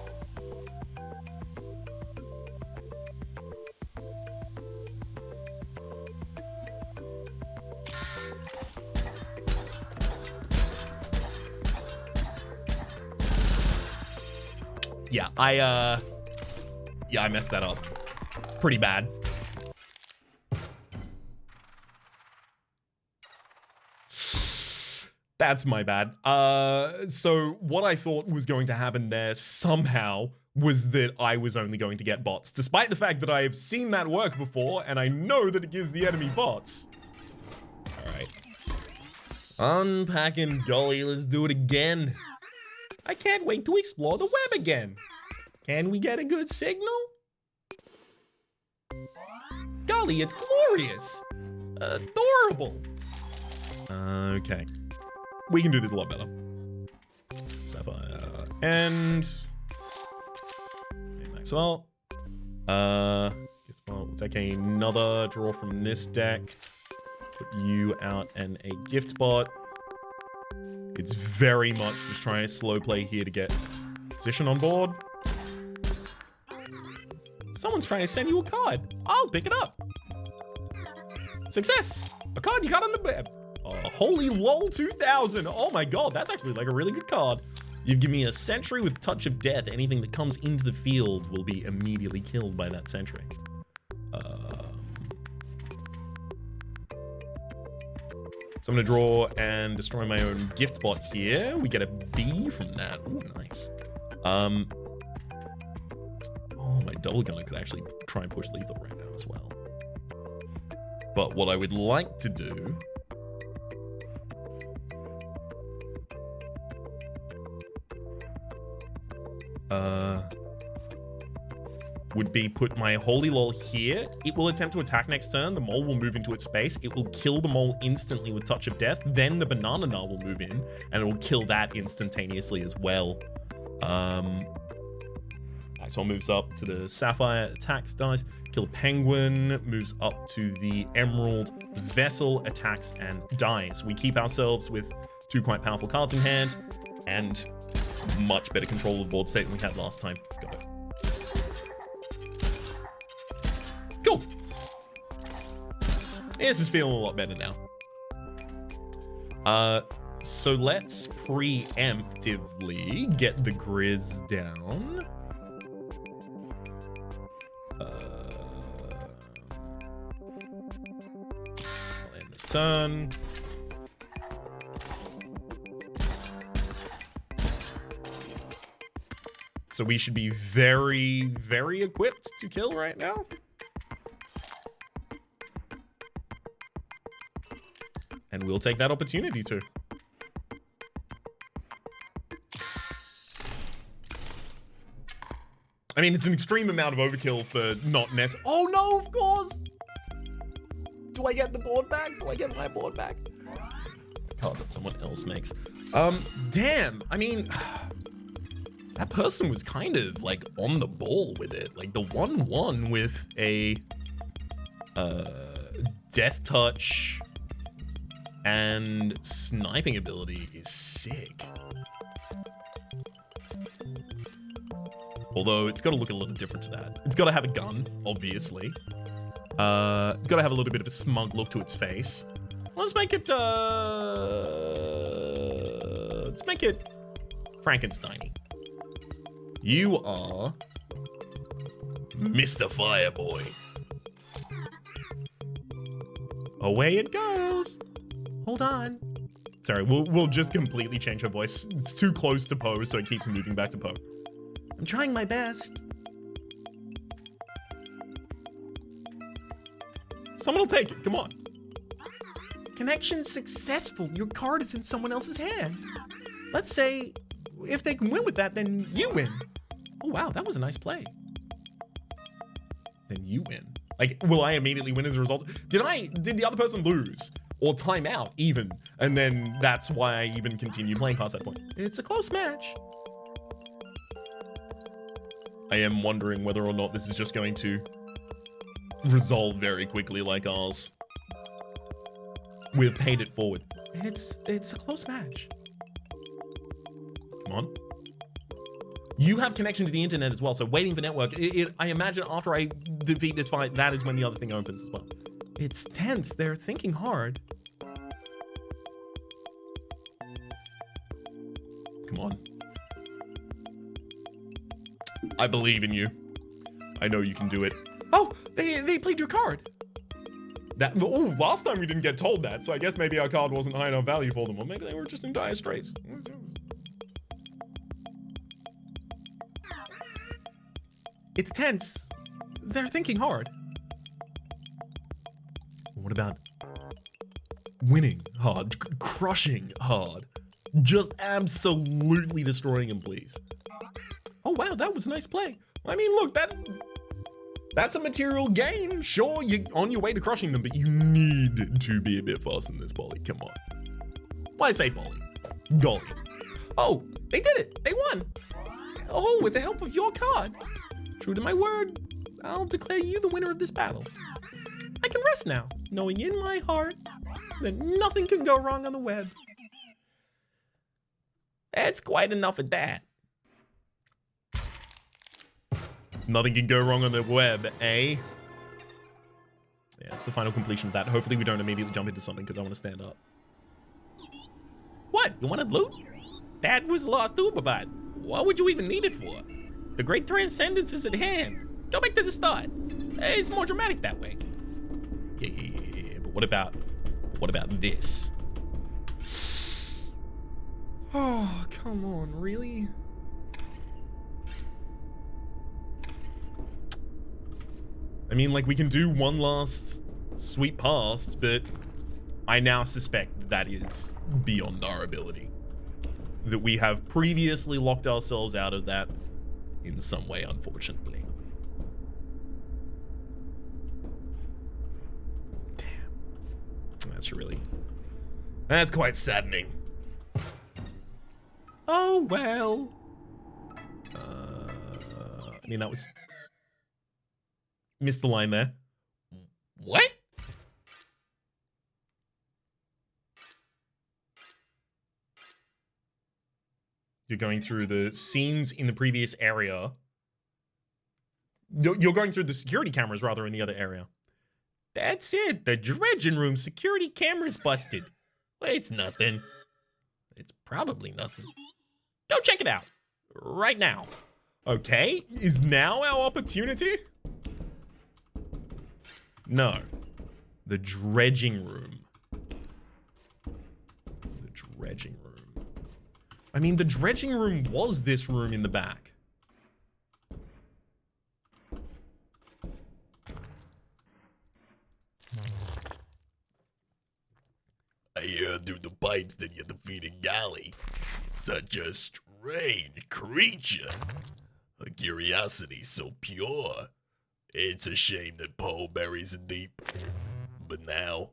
Yeah, I messed that up pretty bad. That's my bad. So what I thought was going to happen there somehow was that I was only going to get bots, despite the fact that I have seen that work before and I know that it gives the enemy bots. All right. Unpacking Golly, let's do it again. I can't wait to explore the web again. Can we get a good signal? Golly, it's glorious. Adorable. Okay. We can do this a lot better. Sapphire and Maxwell. We'll take another draw from this deck. Put you out and a gift bot. It's very much just trying to slow play here to get position on board. Someone's trying to send you a card. I'll pick it up. Success! A card you got on the web. Holy lol 2000. Oh my god, that's actually like a really good card. You give me a sentry with touch of death. Anything that comes into the field will be immediately killed by that sentry. So I'm gonna draw and destroy my own gift bot here. We get a B from that. Ooh, nice. Oh, my double gunner could actually try and push lethal right now as well. But what I would like to do would be put my Holy Lol here. It will attempt to attack next turn. The mole will move into its space. It will kill the mole instantly with Touch of Death. Then the Banana Gnar will move in, and it will kill that instantaneously as well. Axel moves up to the Sapphire, attacks, dies. Kill the Penguin, moves up to the Emerald Vessel, attacks, and dies. We keep ourselves with 2 quite powerful cards in hand, and much better control of the board state than we had last time. Got it. Cool. This is feeling a lot better now. So let's preemptively get the Grizz down. I'll end this turn. So we should be very, very equipped to kill right now. And we'll take that opportunity to. I mean, it's an extreme amount of overkill for not Ness. Oh no, of course! Do I get the board back? Do I get my board back? Card that someone else makes. Damn, I mean, that person was kind of like on the ball with it. Like the 1/1 with a death touch and sniping ability is sick. Although it's got to look a little different to that. It's got to have a gun, obviously. It's got to have a little bit of a smug look to its face. Let's make it Frankenstein-y. You are Mr. Fireboy. Away it goes. Hold on. Sorry, we'll just completely change her voice. It's too close to Poe, so it keeps moving back to Poe. I'm trying my best. Someone will take it. Come on. Connection successful. Your card is in someone else's hand. Let's say if they can win with that, then you win. Oh, wow, that was a nice play. Then you win. Like, will I immediately win as a result? Did the other person lose? Or time out, even? And then that's why I even continue playing past that point. It's a close match. I am wondering whether or not this is just going to resolve very quickly like ours. We've paid it forward. It's a close match. Come on. You have connection to the internet as well, so waiting for network. I imagine after I defeat this fight, that is when the other thing opens as well. It's tense. They're thinking hard. Come on. I believe in you. I know you can do it. Oh, they played your card. Oh, last time we didn't get told that, so I guess maybe our card wasn't high enough value for them, or maybe they were just in dire straits. It's tense. They're thinking hard. What about winning hard, crushing hard, just absolutely destroying him, please? Oh wow, that was a nice play. I mean, look, that's a material gain. Sure, you're on your way to crushing them, but you need to be a bit faster than this, Golly. Come on. Why say Golly? Golly. Oh, they did it. They won. Oh, with the help of your card. True to my word, I'll declare you the winner of this battle. I can rest now, knowing in my heart that nothing can go wrong on the web. That's quite enough of that. Nothing can go wrong on the web, eh? Yeah, it's the final completion of that. Hopefully we don't immediately jump into something because I want to stand up. What? You wanted loot? That was lost Uberbot. What would you even need it for? The great transcendence is at hand. Go back to the start. It's more dramatic that way. Yeah. But what about this? Oh, come on, really? I mean, like, we can do one last sweep past, but I now suspect that is beyond our ability. That we have previously locked ourselves out of that in some way, unfortunately. Damn. That's quite saddening. Oh, well. I mean, that was... Missed the line there. What? You're going through the scenes in the previous area. You're going through the security cameras, rather, in the other area. That's it. The dredging room security camera's busted. Well, it's nothing. It's probably nothing. Go check it out. Right now. Okay, is now our opportunity? No. The dredging room. The dredging room. I mean, the dredging room was this room in the back. I heard through the pipes that you defeated Golly. Such a strange creature. A curiosity so pure. It's a shame that Poe buries it deep. But now,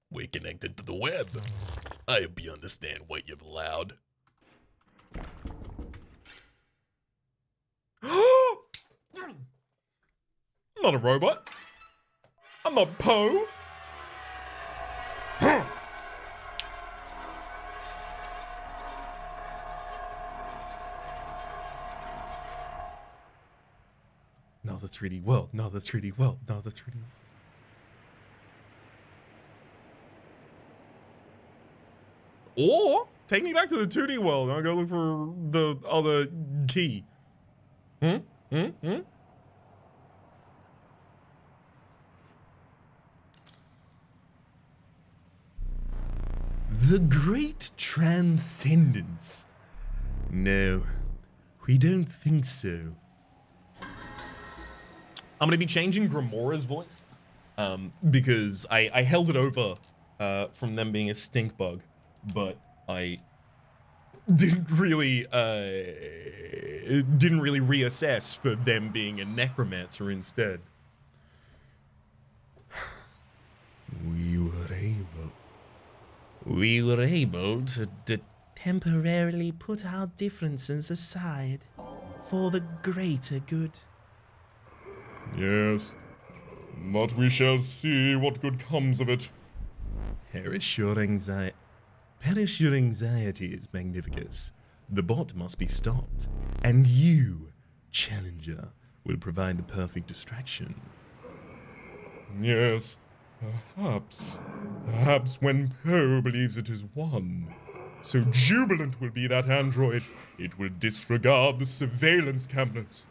we're connected to the web. I hope you understand what you've allowed. I'm not a robot. I'm not Poe. No, the 3D world. No, the 3D world. No, the 3D world. Or take me back to the 2D world and I'll go look for the other key. The great transcendence. No, we don't think so. I'm going to be changing Grimora's voice because I held it over from them being a stink bug, but I didn't really reassess for them being a necromancer instead. We were able to temporarily put our differences aside for the greater good. Yes, but we shall see what good comes of it. Perish your anxiety, Magnificus. The bot must be stopped, and you, Challenger, will provide the perfect distraction. Yes, perhaps when Poe believes it is won. So jubilant will be that android, it will disregard the surveillance cameras.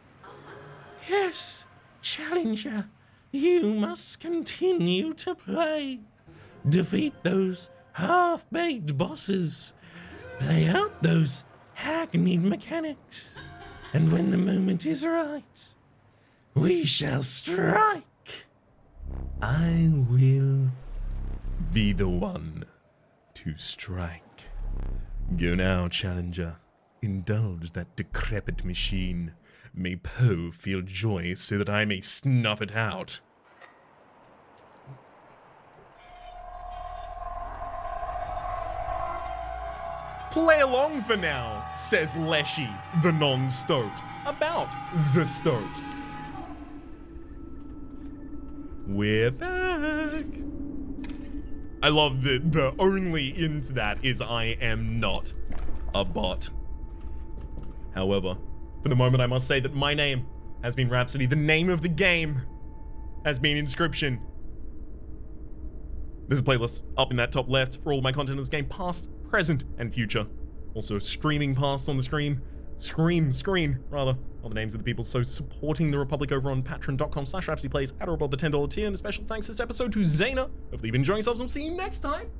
Yes, Challenger, you must continue to play. Defeat those half-baked bosses. Play out those hackneyed mechanics. And when the moment is right, we shall strike. I will be the one to strike. Go now, Challenger. Indulge that decrepit machine. May Poe feel joy so that I may snuff it out. Play along for now, says Leshy, the non-stoat, about the stoat. We're back. I love that the only into that is I am not a bot. However, for the moment I must say that my name has been Rhapsody. The name of the game has been Inscryption. There's a playlist up in that top left for all of my content in this game, past, present, and future. Also streaming past on the screen, screen, rather, are the names of the people so supporting the Republic over on patreon.com/RhapsodyPlays at or above the $10 tier. And a special thanks this episode to Zaina. Hopefully you've been enjoying yourselves and we'll see you next time.